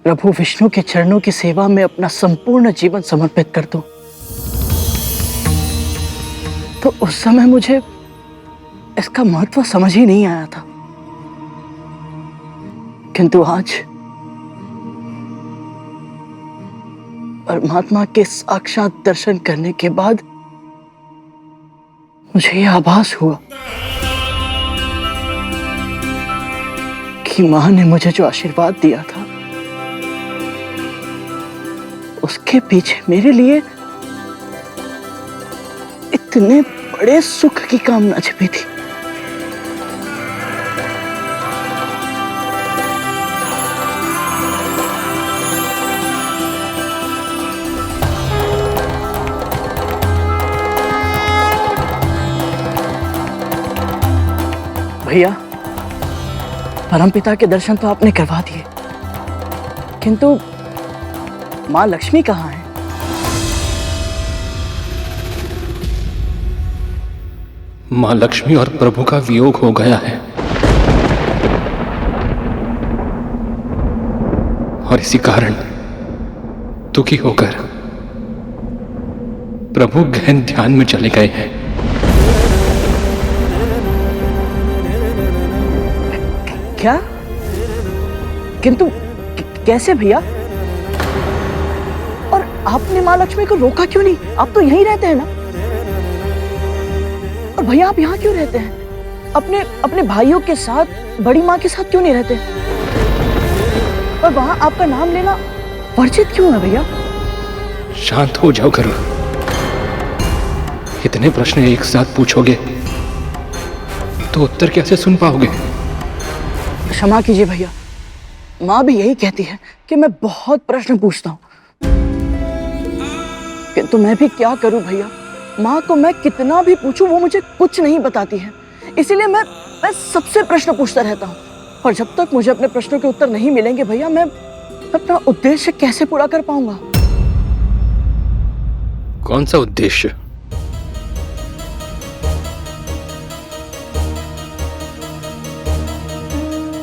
प्रभु विष्णु के चरणों की सेवा में अपना संपूर्ण जीवन समर्पित कर दूं, तो उस समय मुझे इसका महत्व समझ ही नहीं आया था। किंतु आज परमात्मा के साक्षात दर्शन करने के बाद मुझे यह आभास हुआ कि मां ने मुझे जो आशीर्वाद दिया था उसके पीछे मेरे लिए इतने बड़े सुख की कामना छिपी थी। भैया, परमपिता के दर्शन तो आपने करवा दिए, किंतु मां लक्ष्मी कहाँ है? माँ लक्ष्मी और प्रभु का वियोग हो गया है, और इसी कारण दुखी होकर प्रभु गहन ध्यान में चले गए हैं। क्या? किंतु कैसे भैया? और आपने मां लक्ष्मी को रोका क्यों नहीं? आप तो यहीं रहते हैं ना। और भैया, आप यहाँ क्यों रहते हैं? अपने भाइयों के साथ, बड़ी माँ के साथ क्यों नहीं रहते? और वहां आपका नाम लेना वर्जित क्यों है भैया? शांत हो जाओ गरुड़। इतने प्रश्न एक साथ पूछोगे तो उत्तर कैसे सुन पाओगे? क्षमा कीजिए भैया, माँ भी यही कहती है कि मैं बहुत प्रश्न पूछता हूँ, किंतु मैं भी क्या करूं भैया। माँ को मैं कितना भी पूछूं वो मुझे कुछ नहीं बताती है, इसीलिए मैं सबसे प्रश्न पूछता रहता हूँ। और जब तक मुझे अपने प्रश्नों के उत्तर नहीं मिलेंगे भैया, मैं अपना उद्देश्य कैसे पूरा कर पाऊंगा? कौन सा उद्देश्य?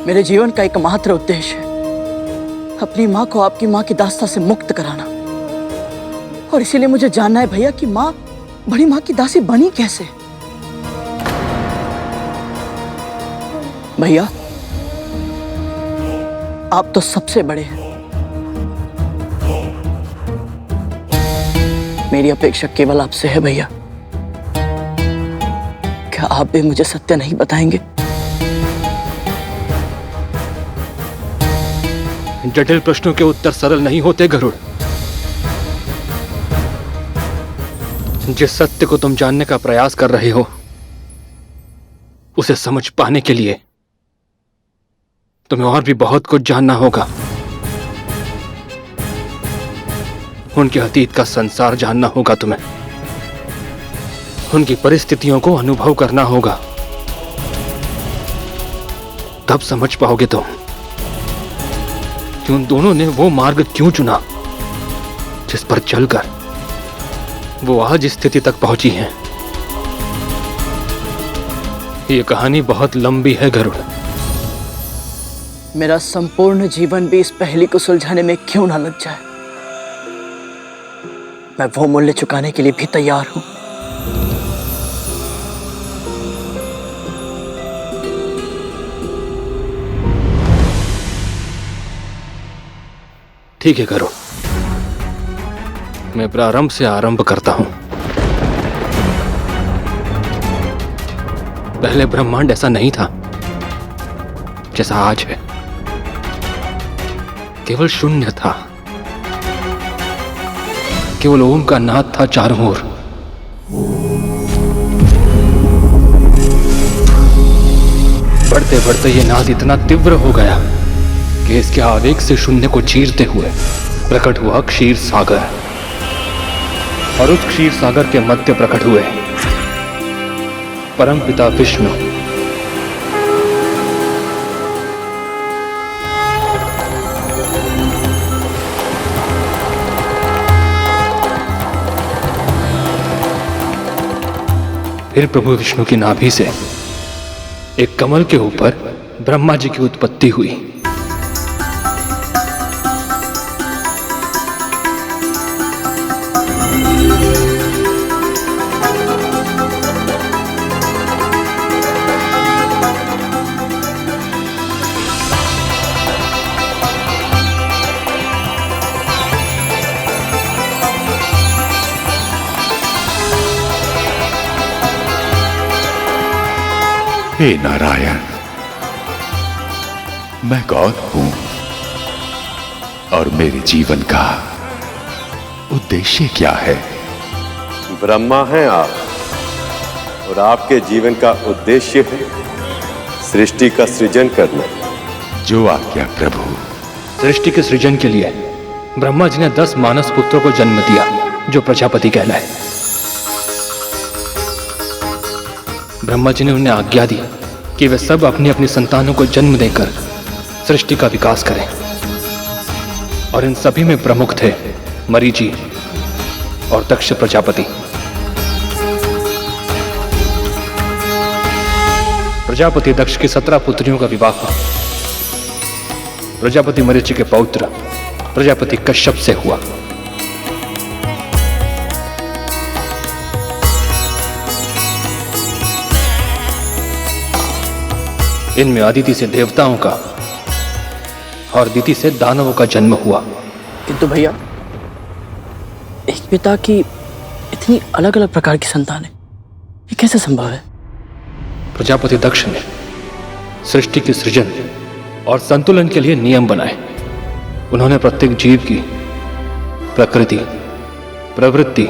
मेरे जीवन का एकमात्र उद्देश्य है अपनी माँ को आपकी माँ की दास्ता से मुक्त कराना। और इसीलिए मुझे जानना है भैया कि माँ बड़ी माँ की दासी बनी कैसे? भैया, आप तो सबसे बड़े हैं, मेरी अपेक्षा केवल आपसे है भैया। क्या आप भी मुझे सत्य नहीं बताएंगे? जटिल प्रश्नों के उत्तर सरल नहीं होते गरुड़। जिस सत्य को तुम जानने का प्रयास कर रहे हो उसे समझ पाने के लिए तुम्हें और भी बहुत कुछ जानना होगा। उनके अतीत का संसार जानना होगा तुम्हें, उनकी परिस्थितियों को अनुभव करना होगा। तब समझ पाओगे तुम कि उन दोनों ने वो मार्ग क्यों चुना जिस पर चलकर वो आज इस स्थिति तक पहुंची हैं। ये कहानी बहुत लंबी है गरुड़। मेरा संपूर्ण जीवन भी इस पहेली को सुलझाने में क्यों ना लग जाए, मैं वो मूल्य चुकाने के लिए भी तैयार हूं। ठीक है गरुड़, मैं प्रारंभ से आरंभ करता हूं। पहले ब्रह्मांड ऐसा नहीं था जैसा आज है, केवल शून्य था, केवल ओम का नाद था चारों ओर। बढ़ते बढ़ते ये नाद इतना तीव्र हो गया कि इसके आवेग से शून्य को चीरते हुए प्रकट हुआ क्षीर सागर, और उस क्षीर सागर के मध्य प्रकट हुए परमपिता विष्णु। फिर प्रभु विष्णु की नाभि से एक कमल के ऊपर ब्रह्मा जी की उत्पत्ति हुई। हे नारायण, मैं कौन हूं और मेरे जीवन का उद्देश्य क्या है? ब्रह्मा हैं आप, और आपके जीवन का उद्देश्य है सृष्टि का सृजन करना। जो आज्ञा प्रभु। सृष्टि के सृजन के लिए ब्रह्मा जी ने 10 मानस पुत्रों को जन्म दिया, जो प्रजापति कहलाए। ब्रह्मा जी ने उन्हें आज्ञा दी कि वे सब अपनी अपनी संतानों को जन्म देकर सृष्टि का विकास करें, और इन सभी में प्रमुख थे मरीचि और दक्ष प्रजापति। प्रजापति दक्ष की 17 पुत्रियों का विवाह हुआ। प्रजापति मरीचि के पौत्र प्रजापति कश्यप से हुआ। इनमें अदिति से देवताओं का और दिति से दानवों का जन्म हुआ। किंतु भैया, एक पिता की इतनी अलग अलग प्रकार की संतान है, ये कैसे संभव है? प्रजापति दक्ष ने सृष्टि के सृजन और संतुलन के लिए नियम बनाए। उन्होंने प्रत्येक जीव की प्रकृति, प्रवृत्ति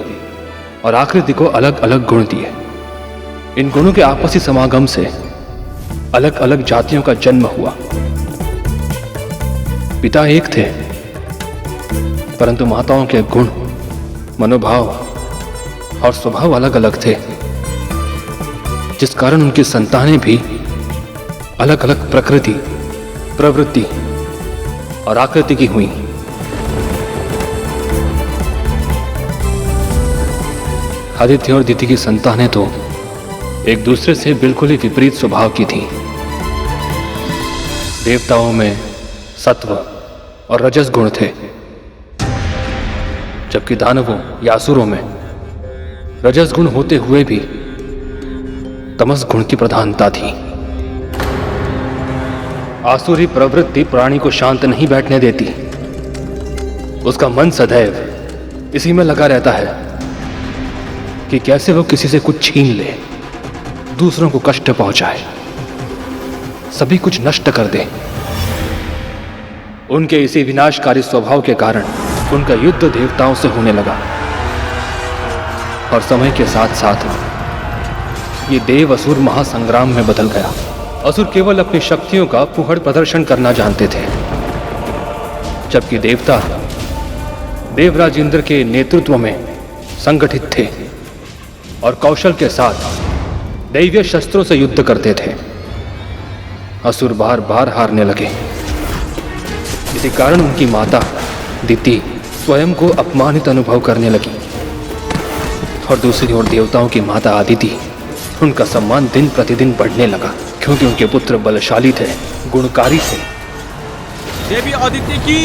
और आकृति को अलग अलग गुण दिए। इन गुणों के आपसी समागम से अलग अलग जातियों का जन्म हुआ। पिता एक थे, परंतु माताओं के गुण, मनोभाव और स्वभाव अलग अलग थे, जिस कारण उनकी संतानें भी अलग अलग प्रकृति, प्रवृत्ति और आकृति की हुई। आदित्य और दिति की संतानें तो एक दूसरे से बिल्कुल ही विपरीत स्वभाव की थीं। देवताओं में सत्व और रजस गुण थे, जबकि दानवों या असुरों में रजस गुण होते हुए भी तमस गुण की प्रधानता थी। आसुरी प्रवृत्ति प्राणी को शांत नहीं बैठने देती। उसका मन सदैव इसी में लगा रहता है कि कैसे वो किसी से कुछ छीन ले, दूसरों को कष्ट पहुंचाए, सभी कुछ नष्ट कर दे। उनके इसी विनाशकारी स्वभाव के कारण उनका युद्ध देवताओं से होने लगा, और समय के साथ साथ ये देव असुर महासंग्राम में बदल गया। असुर केवल अपनी शक्तियों का फुहड़ प्रदर्शन करना जानते थे, जबकि देवता देवराज इंद्र के नेतृत्व में संगठित थे और कौशल के साथ दैवीय शस्त्रों से युद्ध करते थे। असुर बार बार हारने लगे। इसी कारण उनकी माता दिति स्वयं को अपमानित अनुभव करने लगी, और दूसरी ओर देवताओं की माता आदिति, उनका सम्मान दिन प्रतिदिन बढ़ने लगा, क्योंकि उनके पुत्र बलशाली थे, गुणकारी थे। देवी आदित्य की,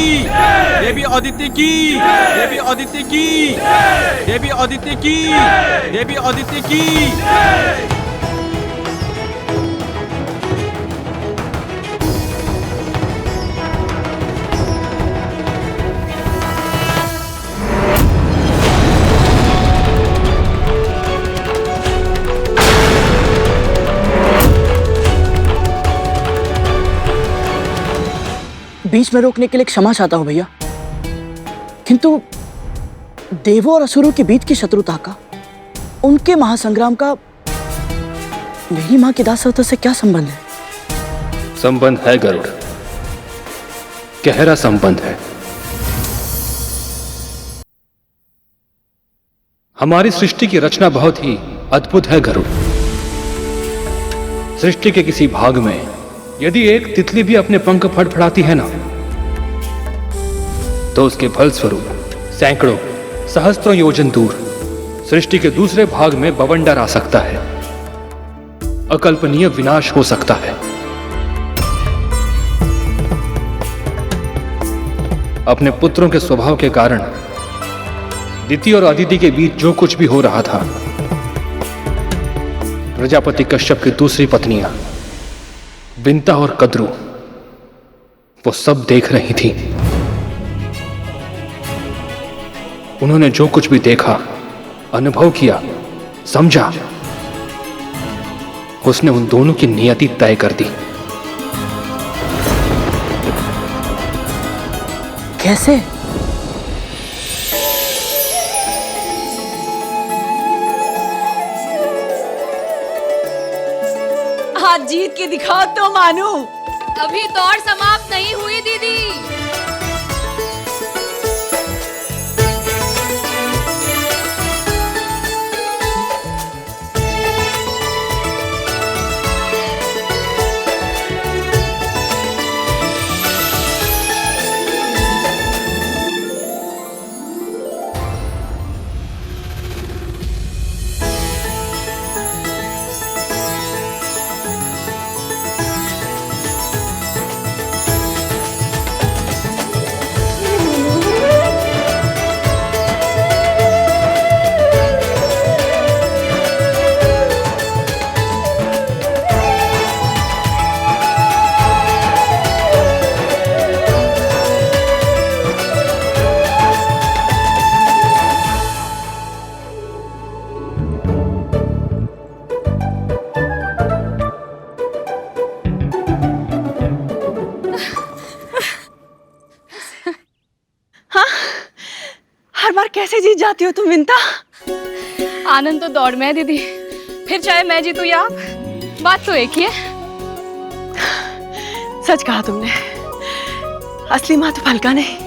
देवी आदित्य की, देवी आदित्य की, देवी आदित्य की, देवी आदित्य की। बीच में रोकने के लिए क्षमा चाहता हूं भैया, किंतु देवों और असुरों के बीच की शत्रुता का, उनके महासंग्राम का मेरी मां की दासत्व से क्या संबंध है? संबंध है गरुड़, गहरा संबंध है। हमारी सृष्टि की रचना बहुत ही अद्भुत है गरुड़। सृष्टि के किसी भाग में यदि एक तितली भी अपने पंख फड़फड़ाती है ना, तो उसके फलस्वरूप सैकड़ों सहस्त्रों योजन दूर सृष्टि के दूसरे भाग में बवंडर आ सकता है, अकल्पनीय विनाश हो सकता है। अपने पुत्रों के स्वभाव के कारण दिति और अदिति के बीच जो कुछ भी हो रहा था, प्रजापति कश्यप की दूसरी पत्नियां विंता और कद्रू वो सब देख रही थी। उन्होंने जो कुछ भी देखा, अनुभव किया, समझा, उसने उन दोनों की नियति तय कर दी। कैसे? आज जीत के दिखाओ तो मानू। अभी दौड़ समाप्त नहीं हुई दीदी। कैसे जीत जाती हो तुम विंता? आनंद तो दौड़ में है दीदी, फिर चाहे मैं जीतूं या आप, बात तो एक ही है। सच कहा तुमने, असली माँ तो फल का नहीं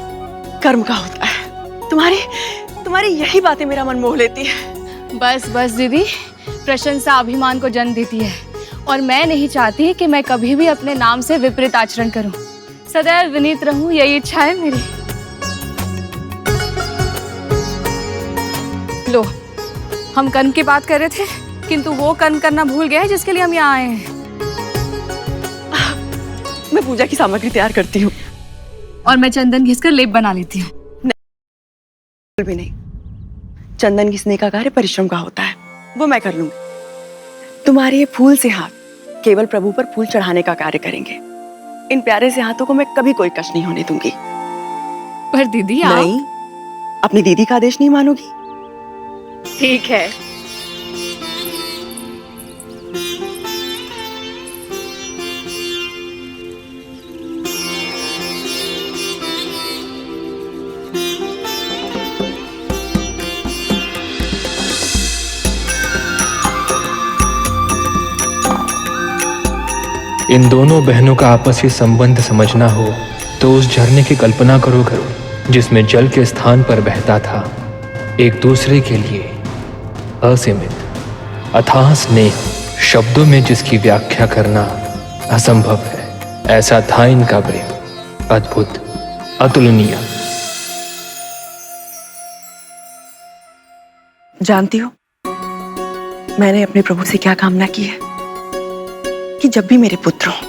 कर्म का होता है। तुम्हारी यही बातें मेरा मन मोह लेती है। बस बस दीदी, प्रशंसा अभिमान को जन्म देती है और मैं नहीं चाहती कि मैं कभी भी अपने नाम से विपरीत आचरण करूं। सदैव विनीत रहूं, यही इच्छा है मेरी। लो, हम कर्म की बात कर रहे थे, किंतु वो कर्म करना भूल गए जिसके लिए हम यहाँ आए हैं। मैं पूजा की सामग्री तैयार करती हूँ और मैं चंदन घिसकर लेप बना लेती हूँ। भी नहीं, चंदन घिसने का कार्य परिश्रम का होता है, वो मैं कर लूंगी। तुम्हारे ये फूल से हाथ केवल प्रभु पर फूल चढ़ाने का कार्य करेंगे। इन प्यारे से हाथों को मैं कभी कोई कष्ट नहीं होने दूंगी। पर दीदी आप... नहीं, अपनी दीदी का आदेश नहीं मानोगी? ठीक है। इन दोनों बहनों का आपसी संबंध समझना हो तो उस झरने की कल्पना करो गरुड़, जिसमें जल के स्थान पर बहता था एक दूसरे के लिए असीमित अथाह स्नेह, शब्दों में जिसकी व्याख्या करना असंभव है। ऐसा था इनका प्रेम, अद्भुत, अतुलनीय। जानती हो, मैंने अपने प्रभु से क्या कामना की है कि जब भी मेरे पुत्र हो,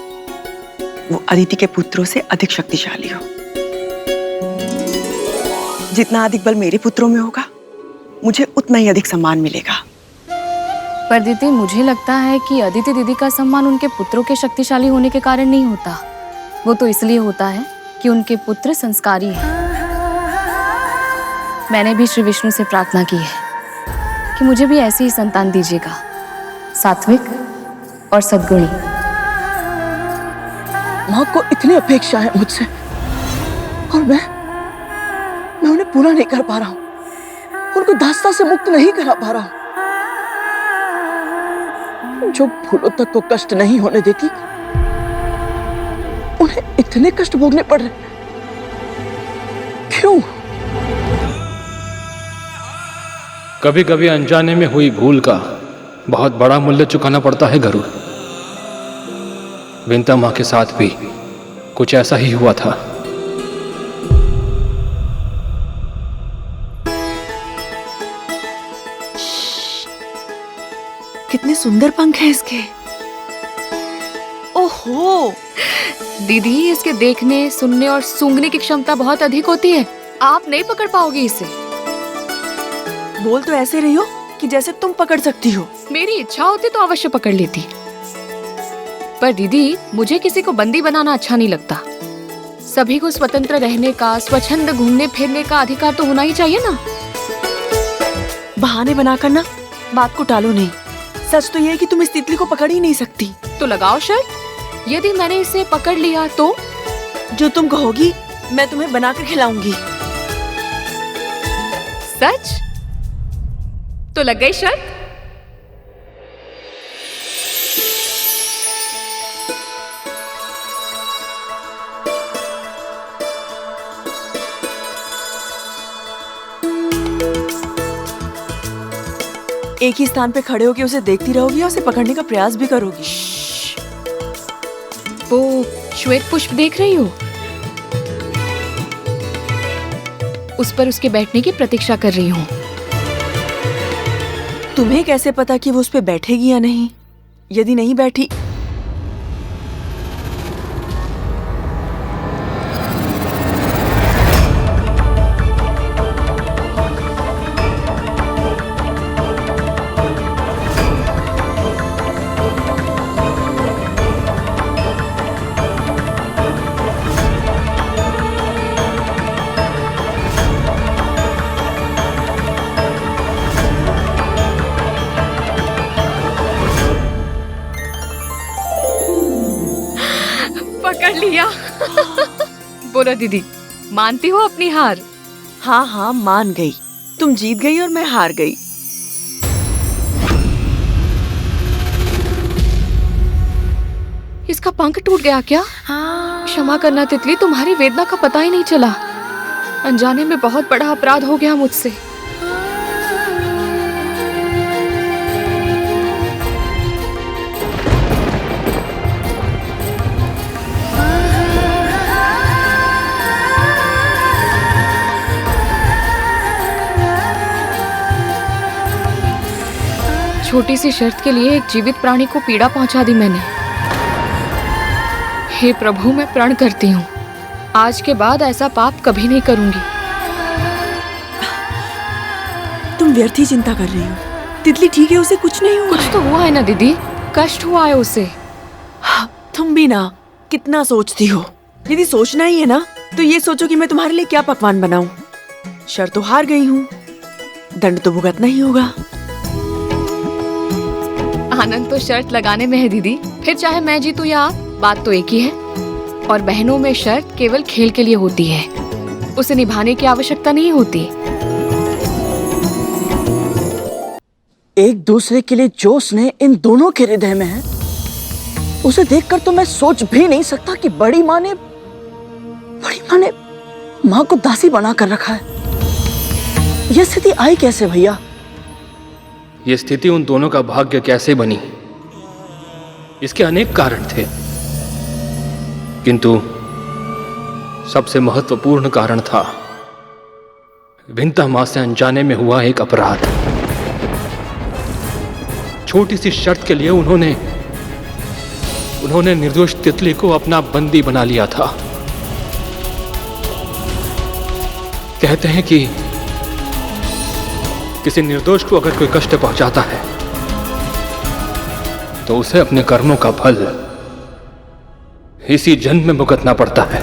वो अदिति के पुत्रों से अधिक शक्तिशाली हो। जितना अधिक बल मेरे पुत्रों में होगा, मुझे उतना ही अधिक सम्मान मिलेगा। पर दीदी, मुझे लगता है कि अदिति दीदी का सम्मान उनके पुत्रों के शक्तिशाली होने के कारण नहीं होता। वो तो इसलिए होता है कि उनके पुत्र संस्कारी हैं। मैंने भी श्री विष्णु से प्रार्थना की है कि मुझे भी ऐसी ही संतान दीजिएगा, सात्विक और सद्गुणी। माँ को इतनी अपेक्षा है मुझसे, और मैं उन्हें पूरा नहीं कर पा रहा हूं, उनको दास्ता से मुक्त नहीं करा पा रहा हूं। जो फूलों तक को कष्ट नहीं होने देती, उन्हें इतने कष्ट भोगने पड़ रहे, क्यों? कभी कभी अनजाने में हुई भूल का बहुत बड़ा मूल्य चुकाना पड़ता है गरुड़। विंता मां के साथ भी कुछ ऐसा ही हुआ था। कितने सुंदर पंख हैं इसके। ओहो दीदी, इसके देखने, सुनने और सूंघने की क्षमता बहुत अधिक होती है। आप नहीं पकड़ पाओगी इसे। बोल तो ऐसे रही हो कि जैसे तुम पकड़ सकती हो। मेरी इच्छा होती तो अवश्य पकड़ लेती, पर दीदी मुझे किसी को बंदी बनाना अच्छा नहीं लगता। सभी को स्वतंत्र रहने का, स्वच्छंद घूमने फिरने का अधिकार तो होना ही चाहिए ना। बहाने बनाकर ना बात को टालो नहीं। सच तो ये है कि तुम इस तितली को पकड़ ही नहीं सकती। तो लगाओ शर्त। यदि मैंने इसे पकड़ लिया तो? जो तुम कहोगी मैं तुम्हें बनाकर खिलाऊंगी। सच? तो लग गई शर्त। एक ही स्थान पे खड़े होकर उसे देखती रहोगी और उसे पकड़ने का प्रयास भी करोगी। वो श्वेत पुष्प देख रही हो? उस पर उसके बैठने की प्रतीक्षा कर रही हूँ। तुम्हें कैसे पता कि वो उस पे बैठेगी या नहीं? यदि नहीं बैठी पकड़ लिया। बोलो दीदी, मानती हो अपनी हार? हाँ हाँ मान गई। तुम जीत गई और मैं हार गई। इसका पंख टूट गया क्या? क्षमा करना तितली, तुम्हारी वेदना का पता ही नहीं चला। अनजाने में बहुत बड़ा अपराध हो गया मुझसे। छोटी सी शर्त के लिए एक जीवित प्राणी को पीड़ा पहुंचा दी मैंने। हे प्रभु, मैं प्रण करती हूँ, आज के बाद ऐसा पाप कभी नहीं करूंगी। तुम व्यर्थ ही चिंता कर रही हो। तितली ठीक है, उसे कुछ नहीं हुआ। कुछ तो हुआ है ना दीदी, कष्ट हुआ है उसे। तुम भी ना कितना सोचती हो। यदि सोचना ही है ना तो ये सोचो कि मैं तुम्हारे लिए क्या पकवान बनाऊं। शर्त तो हार गई हूँ, दंड तो भुगतना ही होगा। आनंद तो शर्त लगाने में है दीदी, फिर चाहे मैं जीतूं या आप, बात तो एक ही है। और बहनों में शर्त केवल खेल के लिए होती है, उसे निभाने की आवश्यकता नहीं होती। एक दूसरे के लिए जो स्नेह इन दोनों के हृदय में है, उसे देखकर तो मैं सोच भी नहीं सकता कि बड़ी माँ ने माँ को दासी बना कर रखा है। यह स्थिति आई कैसे भैया? ये स्थिति उन दोनों का भाग्य कैसे बनी, इसके अनेक कारण थे, किंतु सबसे महत्वपूर्ण कारण था विंता मां से अनजाने में हुआ एक अपराध। छोटी सी शर्त के लिए उन्होंने निर्दोष तितली को अपना बंदी बना लिया था। कहते हैं कि किसी निर्दोष को अगर कोई कष्ट पहुंचाता है तो उसे अपने कर्मों का फल इसी जन्म में भुगतना पड़ता है।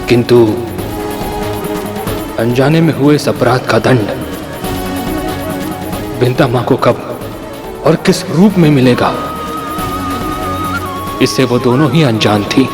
किंतु अनजाने में हुए इस अपराध का दंड विंता मां को कब और किस रूप में मिलेगा, इससे वो दोनों ही अनजान थी।